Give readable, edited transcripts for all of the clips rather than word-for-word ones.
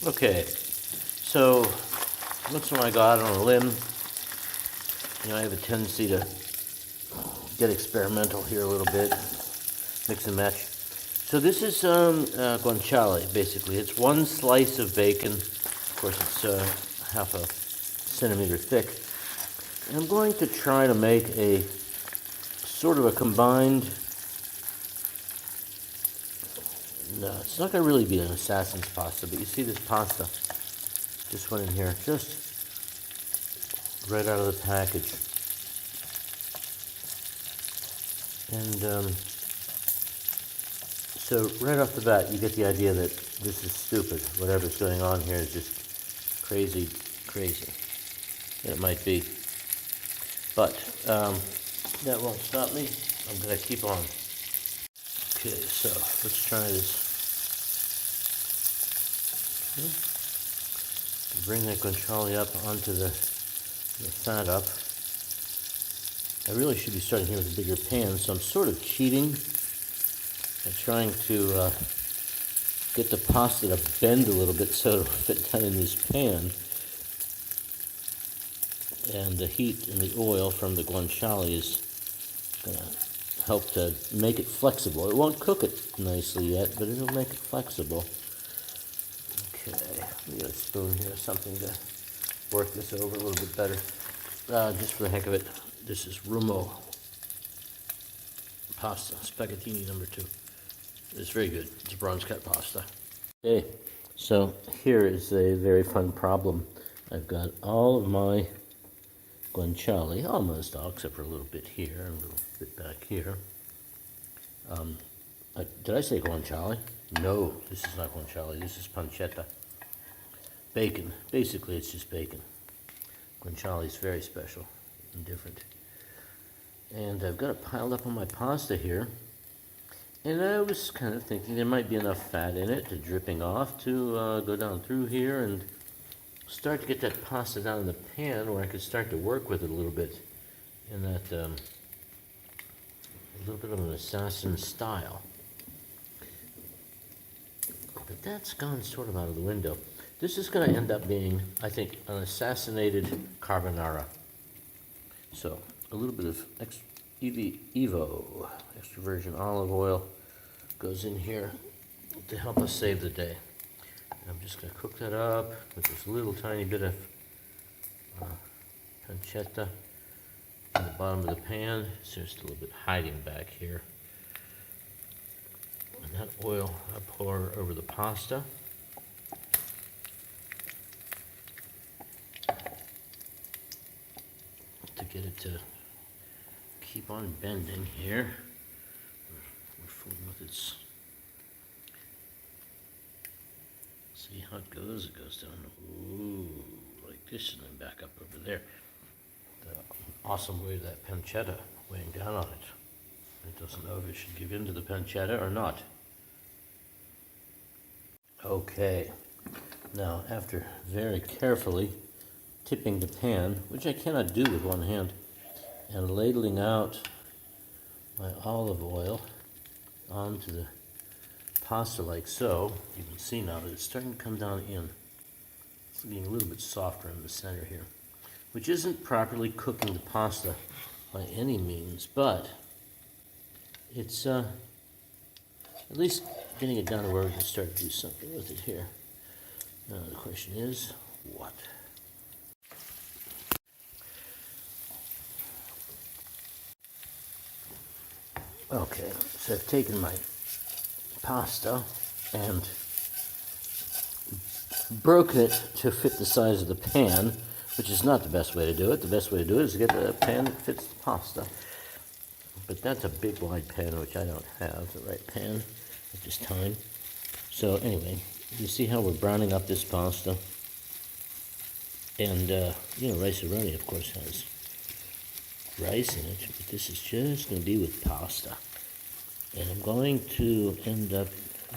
Okay, so once in a while I go out on a limb. You know, I have a tendency to get experimental here a little bit, mix and match. So this is guanciale, basically. It's one slice of bacon. Of course, it's half a centimeter thick. And I'm going to try to make a sort of a combined. No, it's not going to really be an assassin's pasta, but you see this pasta just went in here, just right out of the package. And so right off the bat, you get the idea that this is stupid. Whatever's going on here is just crazy, crazy. And it might be. But that won't stop me. I'm going to keep on. Okay, so let's try this. Okay. Bring that guanciale up onto the fat up. I really should be starting here with a bigger pan, so I'm sort of cheating and trying to get the pasta to bend a little bit so it'll fit down in this pan. And the heat and the oil from the guanciale is going to help to make it flexible. It won't cook it nicely yet, but it'll make it flexible. Okay, we got a spoon here, something to work this over a little bit better. Just for the heck of it, this is Rumo pasta, spaghettini number 2. It's very good. It's bronze cut pasta. Okay, so here is a very fun problem. I've got all of my guanciale, almost all, except for a little bit here, and a little bit back here. Did I say guanciale? No, this is not guanciale. This is pancetta. Bacon. Basically, it's just bacon. Guanciale is very special and different. And I've got it piled up on my pasta here. And I was kind of thinking there might be enough fat in it to dripping off to go down through here and start to get that pasta down in the pan where I could start to work with it a little bit in that a little bit of an assassin style. But that's gone sort of out of the window. This is going to end up being, I think, an assassinated carbonara. So a little bit of Evo, extra virgin olive oil, goes in here to help us save the day. I'm just going to cook that up with this little tiny bit of pancetta in the bottom of the pan. It's just a little bit hiding back here. And that oil I pour over the pasta. To get it to keep on bending here. We're fooling with its. See how it goes? It goes down, ooh, like this, and then back up over there. The awesome way of that pancetta weighing down on it. It doesn't know if it should give in to the pancetta or not. Okay, now after very carefully tipping the pan, which I cannot do with one hand, and ladling out my olive oil onto the pasta like so, you can see now that it's starting to come down in. It's getting a little bit softer in the center here, which isn't properly cooking the pasta by any means, but it's at least getting it down to where we can start to do something with it here. Now the question is, what? Okay, so I've taken my pasta and broken it to fit the size of the pan, which is not the best way to do it. The best way to do it is to get a pan that fits the pasta. But that's a big wide pan, which I don't have the right pan at this time. So anyway, you see how we're browning up this pasta? And, rice-a-roni, of course, has rice in it, but this is just going to be with pasta. And I'm going to end up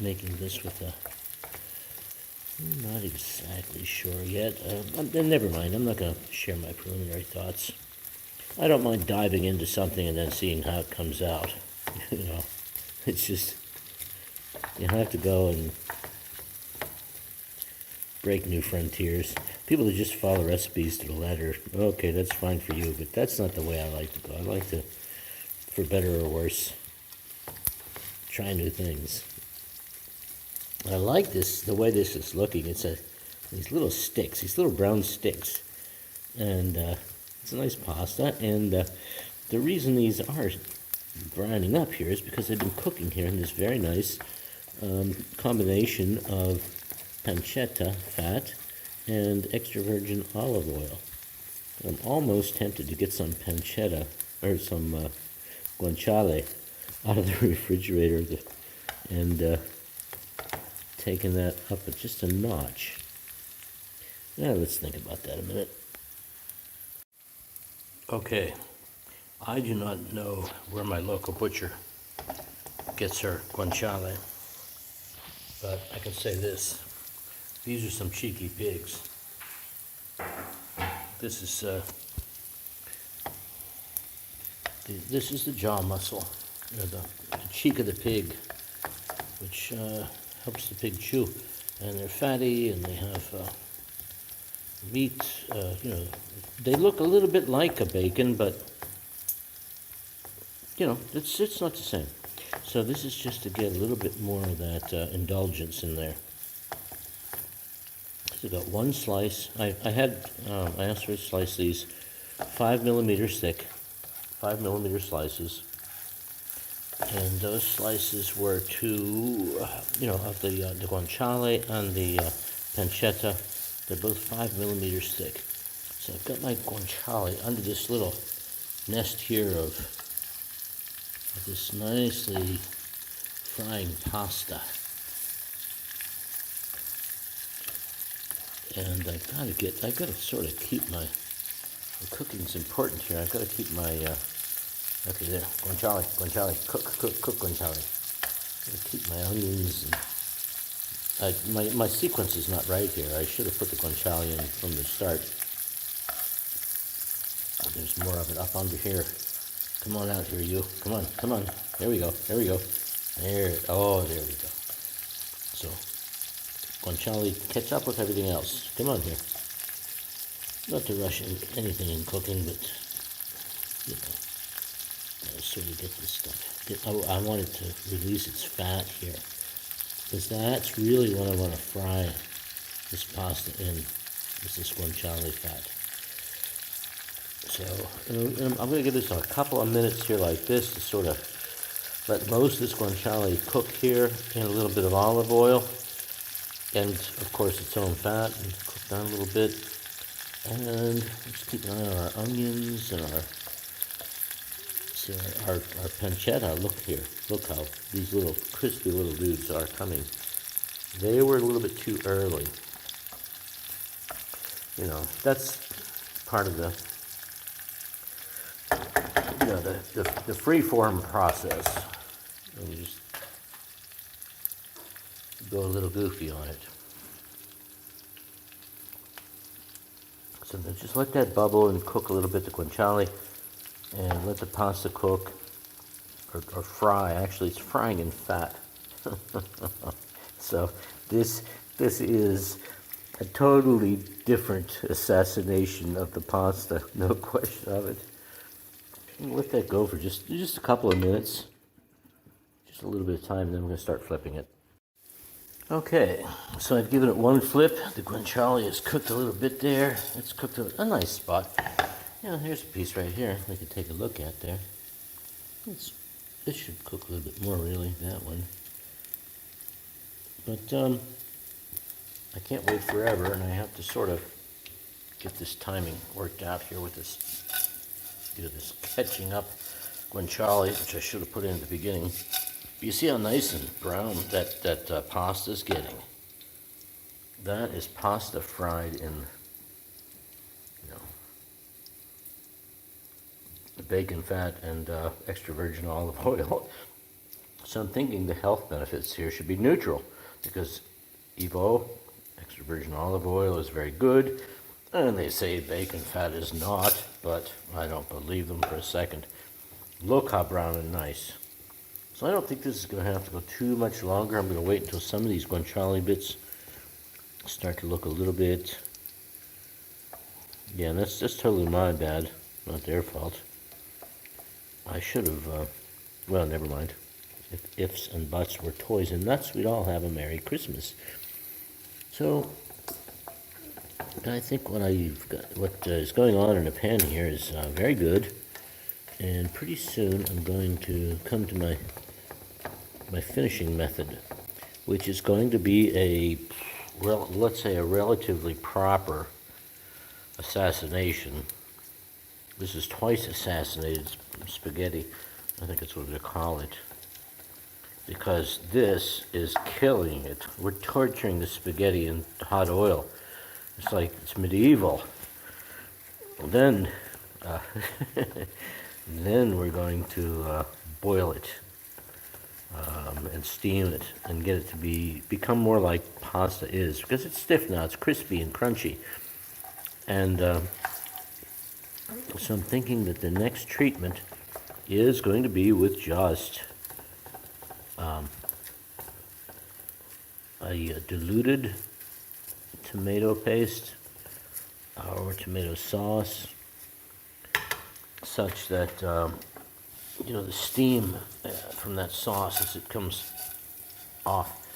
making this with I'm not exactly sure yet. Never mind, I'm not going to share my preliminary thoughts. I don't mind diving into something and then seeing how it comes out. It's just, you have to go and break new frontiers. People that just follow recipes to the letter, okay, that's fine for you, but that's not the way I like to go. I like to, for better or worse, try new things. I like this, the way this is looking. It's these little sticks, these little brown sticks. And it's a nice pasta. And the reason these are browning up here is because they've been cooking here in this very nice combination of pancetta fat and extra virgin olive oil. I'm almost tempted to get some pancetta or some guanciale out of the refrigerator and taking that up just a notch. Now let's think about that a minute. Okay, I do not know where my local butcher gets her guanciale, but I can say this. These are some cheeky pigs. This is the jaw muscle, the cheek of the pig, which helps the pig chew. And they're fatty, and they have meat. They look a little bit like a bacon, but it's not the same. So this is just to get a little bit more of that indulgence in there. So got one slice. I asked her to slice these 5 millimeters thick, 5 millimeter slices, and those slices were of the guanciale and the pancetta. They're both 5 millimeters thick. So I've got my guanciale under this little nest here of this nicely frying pasta. And I've got to sort of keep the cooking's important here. I've got to keep my, okay there, guanciale, cook guanciale. I've got to keep my onions and my sequence is not right here. I should have put the guanciale in from the start. There's more of it up under here. Come on out here, you. Come on. There we go. There, there we go. So, guanciale, catch up with everything else. Come on here. Not to rush anything in cooking, but, gotta sort of get this stuff. I want it to release its fat here, because that's really what I want to fry this pasta in, is this guanciale fat. So I'm going to give this a couple of minutes here like this to sort of let most of this guanciale cook here in a little bit of olive oil and, of course, its own fat, and cook down a little bit. And let's keep an eye on our onions and our pancetta. Look here. Look how these little crispy little dudes are coming. They were a little bit too early. That's part of the free-form process. And you just go a little goofy on it. So then just let that bubble and cook a little bit, the guanciale, and let the pasta cook, or fry. Actually, it's frying in fat. So this is a totally different assassination of the pasta, no question of it. Let that go for just a couple of minutes, just a little bit of time, and then we're going to start flipping it. Okay, so I've given it one flip. The guanciale is cooked a little bit there. It's cooked a nice spot. Here's a piece right here we can take a look at there. This should cook a little bit more, really, that one. But I can't wait forever, and I have to sort of get this timing worked out here with this catching up guanciale, which I should have put in at the beginning. You see how nice and brown that pasta is getting. That is pasta fried in, the bacon fat and extra virgin olive oil. So I'm thinking the health benefits here should be neutral, because Evo, extra virgin olive oil, is very good, and they say bacon fat is not, but I don't believe them for a second. Look how brown and nice. So I don't think this is going to have to go too much longer. I'm going to wait until some of these guanciale bits start to look a little bit. Yeah, that's totally my bad, not their fault. I should have, well, never mind. If ifs and buts were toys and nuts, we'd all have a Merry Christmas. So, I think what is going on in the pan here is very good. And pretty soon I'm going to come to my finishing method, which is going to be let's say a relatively proper assassination. This is twice assassinated spaghetti. I think that's what they call it. Because this is killing it. We're torturing the spaghetti in hot oil. It's like it's medieval. Then, then we're going to boil it and steam it and get it to become more like pasta is, because it's stiff now. It's crispy and crunchy. And so I'm thinking that the next treatment is going to be with just a diluted tomato paste or tomato sauce, such that the steam from that sauce as it comes off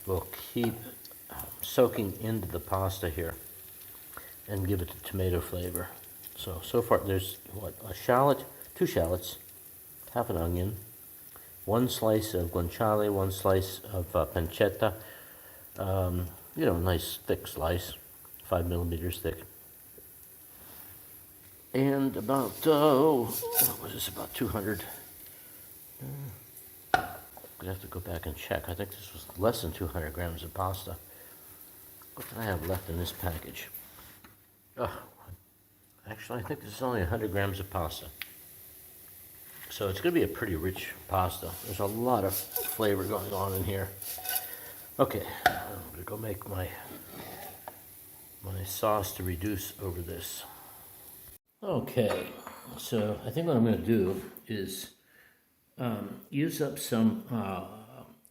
will keep soaking into the pasta here and give it the tomato flavor. So far there's a shallot, 2 shallots, half an onion, 1 slice of guancale, 1 slice of pancetta, nice thick slice, 5 millimeters thick. And about, what was this, about 200? I'm gonna have to go back and check. I think this was less than 200 grams of pasta. What did I have left in this package? Oh, actually, I think this is only 100 grams of pasta. So it's gonna be a pretty rich pasta. There's a lot of flavor going on in here. Okay, I'm gonna go make my sauce to reduce over this. Okay, so I think what I'm going to do is use up some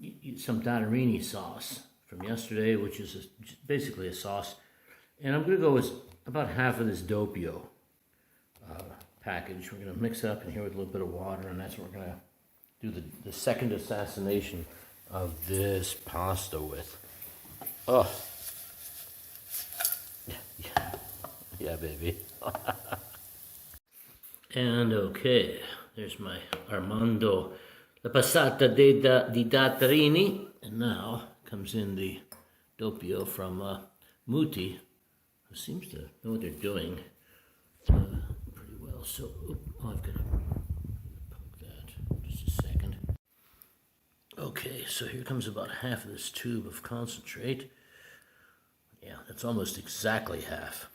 Dattarini sauce from yesterday, which is basically a sauce, and I'm going to go with about half of this doppio package. We're going to mix it up in here with a little bit of water, and that's what we're going to do the second assassination of this pasta with. Oh, yeah, baby. And okay, there's my Armando, la passata di Dattarini, and now comes in the doppio from Muti, who seems to know what they're doing pretty well. So, I've got to poke that just a second. Okay, so here comes about half of this tube of concentrate. Yeah, that's almost exactly half.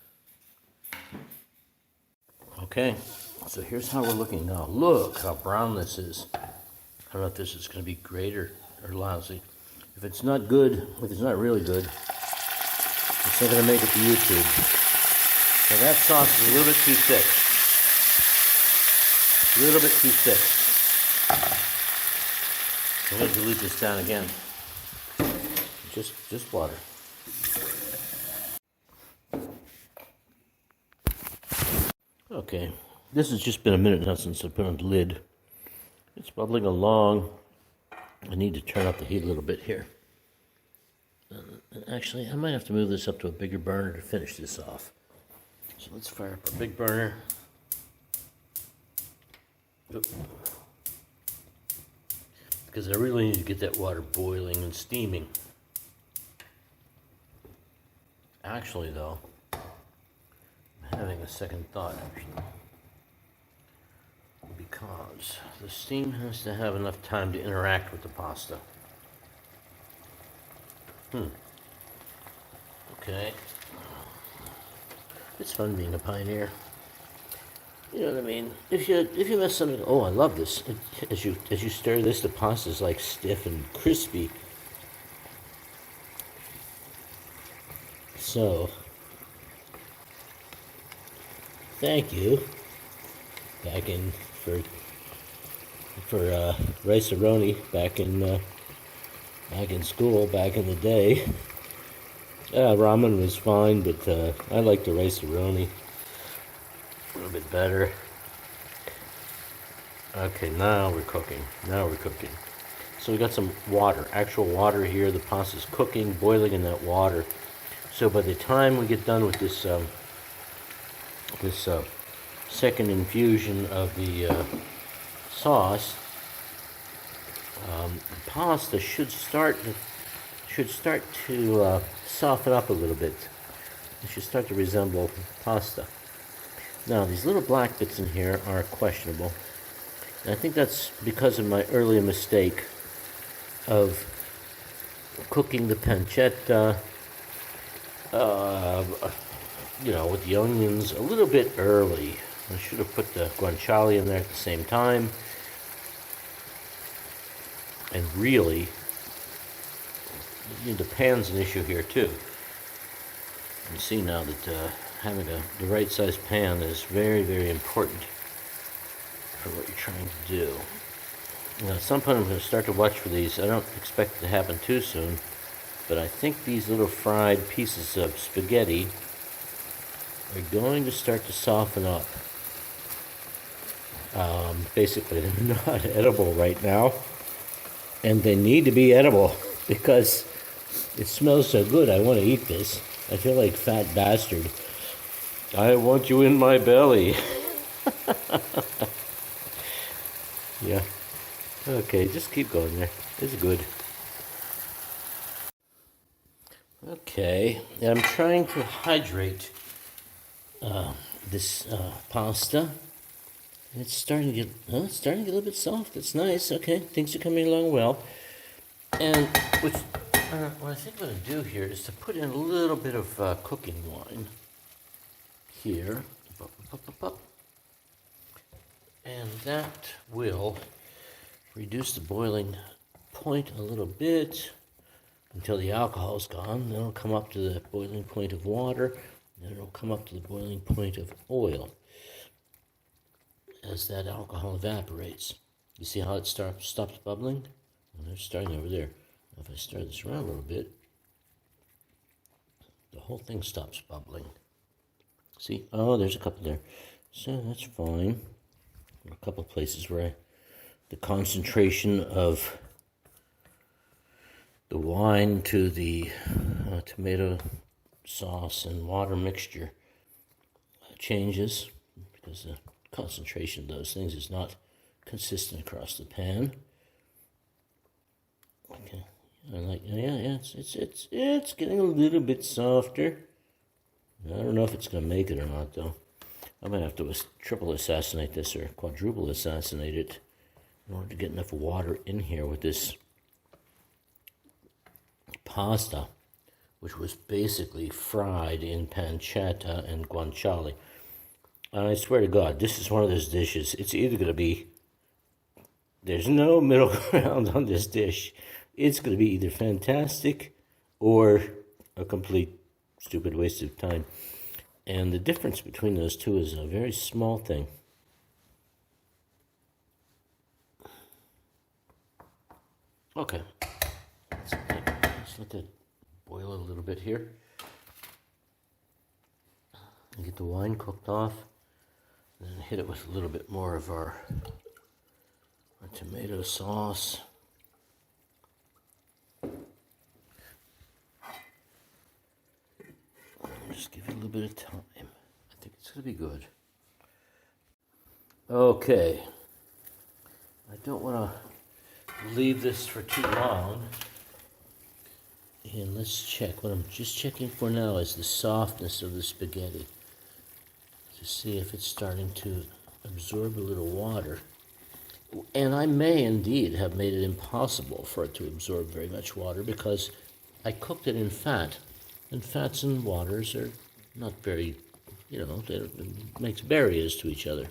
Okay, so here's how we're looking now. Look how brown this is. I don't know if this is going to be great or lousy. If it's not good, if it's not really good, it's not going to make it to YouTube. So that sauce is a little bit too thick. A little bit too thick. I'm going to dilute this down again. Just water. Okay, this has just been a minute now since I put on the lid. It's bubbling along. I need to turn up the heat a little bit here. And actually, I might have to move this up to a bigger burner to finish this off. So let's fire up a big burner. Oop. Because I really need to get that water boiling and steaming. Actually, though, I'm having a second thought, because the steam has to have enough time to interact with the pasta. Okay. It's fun being a pioneer. You know what I mean? If you mess something, oh, I love this. As you stir this, the pasta's like stiff and crispy. So, thank you. Back in for Rice-A-Roni back in school back in the day. Ramen was fine, but I like the rice-a-roni a little bit better. Okay, now we're cooking. Now we're cooking. So we got some water, actual water here. The pasta's cooking, boiling in that water. So by the time we get done with this second infusion of the sauce, the pasta should start to soften up a little bit. It should start to resemble pasta. Now these little black bits in here are questionable. And I think that's because of my earlier mistake of cooking the pancetta, with the onions a little bit early. I should have put the guancale in there at the same time. And really, the pan's an issue here too. You can see now that having the right size pan is very, very important for what you're trying to do. Now, at some point I'm going to start to watch for these. I don't expect it to happen too soon, but I think these little fried pieces of spaghetti are going to start to soften up. Basically, they're not edible right now, and they need to be edible because it smells so good. I want to eat this. I feel like fat bastard. I want you in my belly. Yeah. Okay, just keep going there. It's good. Okay, I'm trying to hydrate this pasta. It's starting to get a little bit soft. It's nice. Okay, things are coming along well. And what I think I'm going to do here is to put in a little bit of cooking wine here. And that will reduce the boiling point a little bit until the alcohol's gone. Then it'll come up to the boiling point of water. Then it'll come up to the boiling point of oil as that alcohol evaporates. You see how it stops bubbling? Well, they're starting over there. Now if I stir this around a little bit, the whole thing stops bubbling. See? Oh, there's a couple there. So that's fine. There are a couple places where the concentration of the wine to the tomato sauce and water mixture changes because the concentration of those things is not consistent across the pan. Okay, it's getting a little bit softer. I don't know if it's going to make it or not, though. I'm going to have to triple assassinate this or quadruple assassinate it in order to get enough water in here with this pasta, which was basically fried in pancetta and guanciale. And I swear to God, this is one of those dishes. It's either going to be, there's no middle ground on this dish. It's going to be either fantastic or a complete stupid waste of time. And the difference between those two is a very small thing. Okay. Let's let that boil a little bit here. And get the wine cooked off. And then hit it with a little bit more of our tomato sauce. Just give it a little bit of time. I think it's going to be good. Okay. I don't want to leave this for too long. And let's check. What I'm just checking for now is the softness of the spaghetti to see if it's starting to absorb a little water. And I may indeed have made it impossible for it to absorb very much water because I cooked it in fat. And fats and waters are not very, it makes barriers to each other.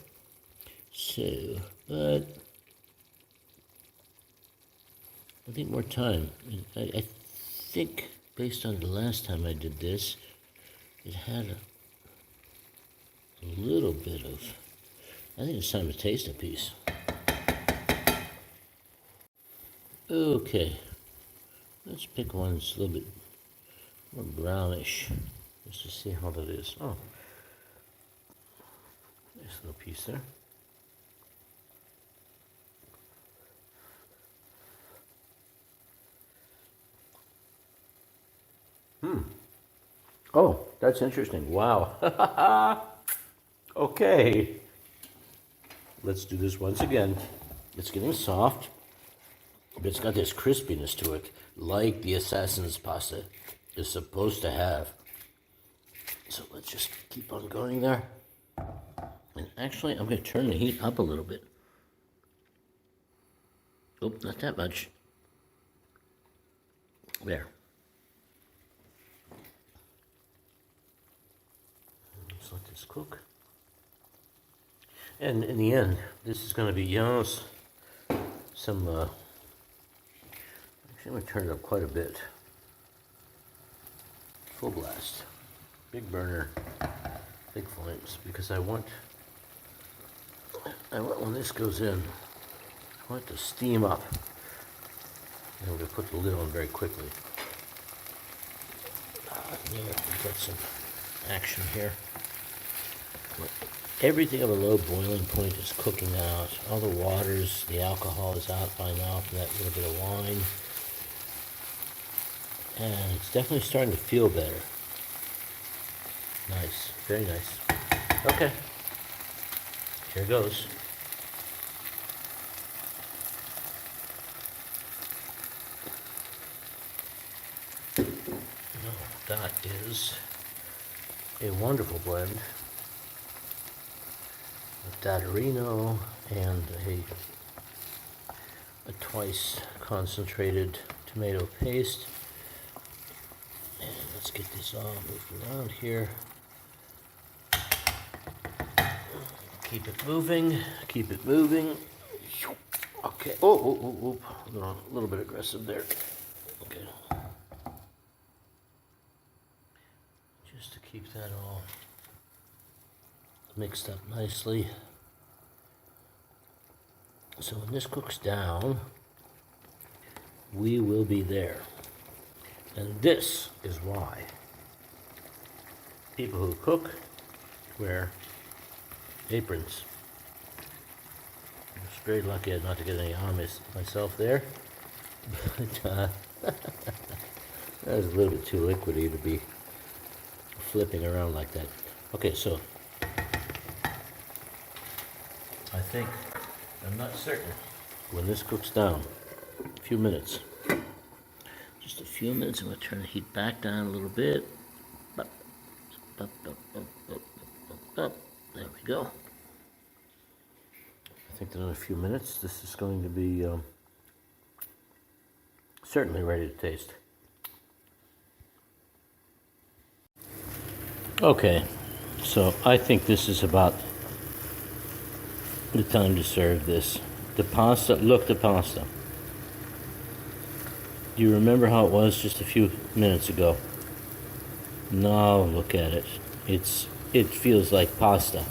So, but I think more time. I think based on the last time I did this, it had a little bit of, I think it's time to taste a piece. Okay, let's pick one that's a little bit or brownish. Just to see how that is. Oh, nice little piece there. Oh, that's interesting. Wow. Okay. Let's do this once again. It's getting soft, but it's got this crispiness to it, like the assassin's pasta is supposed to have. So let's just keep on going there. And actually, I'm going to turn the heat up a little bit. Oh, not that much. There. Just let this cook. And in the end, this is going to be, some, actually I'm going to turn it up quite a bit. Full blast. Big burner, big flames, because I want when this goes in, I want it to steam up. And I'm going to put the lid on very quickly. There, we get some action here. Everything of a low boiling point is cooking out. All the waters, the alcohol is out by now from that little bit of wine. And it's definitely starting to feel better. Nice, very nice. Okay, here goes. Oh, that is a wonderful blend of Dadarino and a Thrice concentrated tomato paste. And let's get this all moved around here. Keep it moving, keep it moving. Okay, oh, a little bit aggressive there. Okay. Just to keep that all mixed up nicely. So when this cooks down, we will be there. And this is why people who cook wear aprons. I was very lucky not to get any on myself there. But that was a little bit too liquidy to be flipping around like that. Okay, so I'm not certain when this cooks down, a few minutes, just a few minutes. I'm going to turn the heat back down a little bit. There we go. I think that in a few minutes this is going to be certainly ready to taste. Okay, so I think this is about the time to serve this. The pasta, look, the pasta. Do you remember how it was just a few minutes ago? Now look at it. It feels like pasta.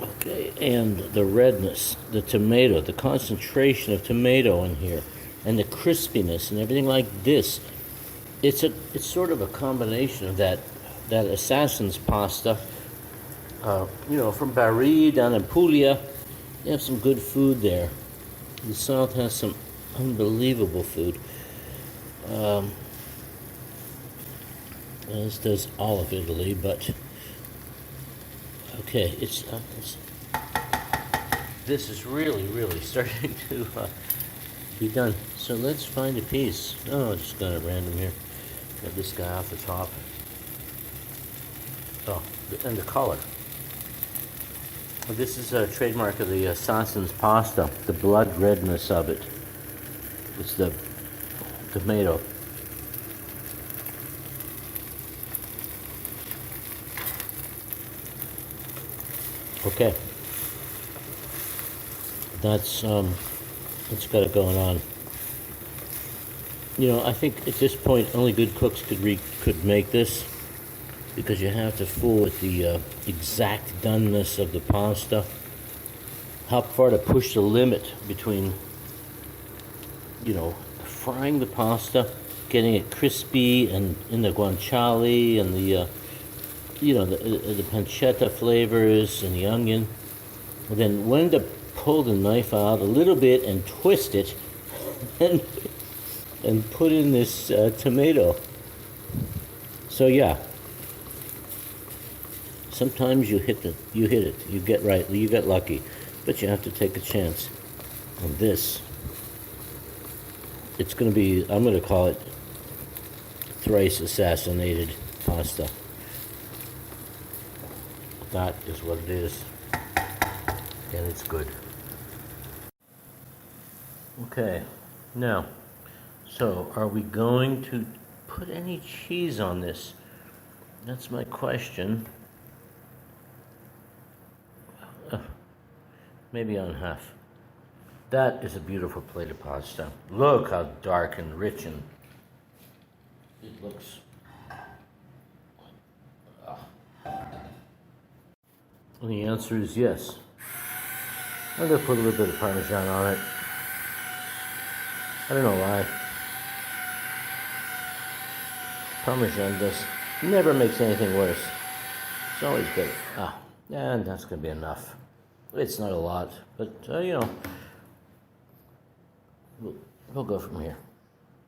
Okay, and the redness, the tomato, the concentration of tomato in here, and the crispiness and everything like this. It's sort of a combination of that assassin's pasta, from Bari down in Puglia. They have some good food there. The south has some unbelievable food. As does all of Italy, but okay, this is really starting to be done. So let's find a piece. Oh, just got it random here. Got this guy off the top. Oh, and the color. This is a trademark of the assassin's pasta, the blood redness of it. It's the tomato. Okay. That's got it going on. I think at this point only good cooks could make this, because you have to fool with the exact doneness of the pasta. How far to push the limit between, frying the pasta getting it crispy and in the guanciale and the the pancetta flavors and the onion. And then when to pull the knife out a little bit and twist it, and put in this tomato. So yeah, sometimes you hit it, you get lucky, but you have to take a chance. And this, it's going to be, I'm going to call it thrice assassinated pasta. That is what it is, and it's good. Okay, now, so are we going to put any cheese on this? That's my question. Maybe on half. That is a beautiful plate of pasta. Look how dark and rich and it looks. And the answer is yes. I'm going to put a little bit of Parmesan on it. I don't know why. Parmesan never makes anything worse. It's always better. And that's going to be enough. It's not a lot, but we'll go from here.